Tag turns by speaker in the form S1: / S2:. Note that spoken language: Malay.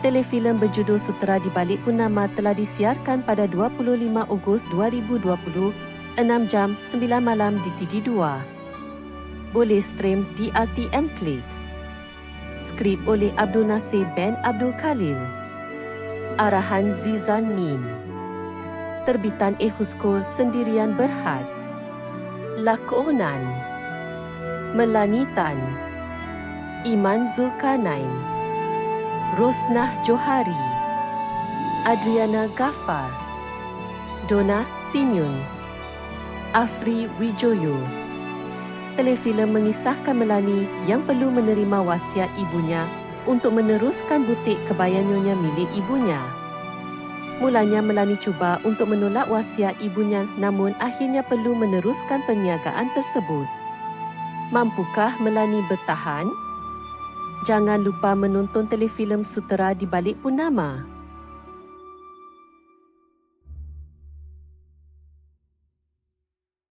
S1: Telefilem berjudul Sutera di Balik Purnama telah disiarkan pada 25 Ogos 2020, 6 jam 9 malam di TG2. Boleh stream di RTM Klik. Skrip oleh Abdul Nasir bin Abdul Khalil. Arahan Zizan Min. Terbitan Husko Sendirian Berhad. Lakonan Melanie Tan, Iman Zulkarnain, Rosnah Johari, Adriana Ghaffar, Donna Sinyun, Afri Wijoyo. Telefilem mengisahkan Melanie yang perlu menerima wasiat ibunya untuk meneruskan butik kebaya nyonya milik ibunya. Mulanya Melanie cuba untuk menolak wasiat ibunya, namun akhirnya perlu meneruskan perniagaan tersebut. Mampukah Melanie bertahan? Jangan lupa menonton telefilem Sutera di Balik Purnama.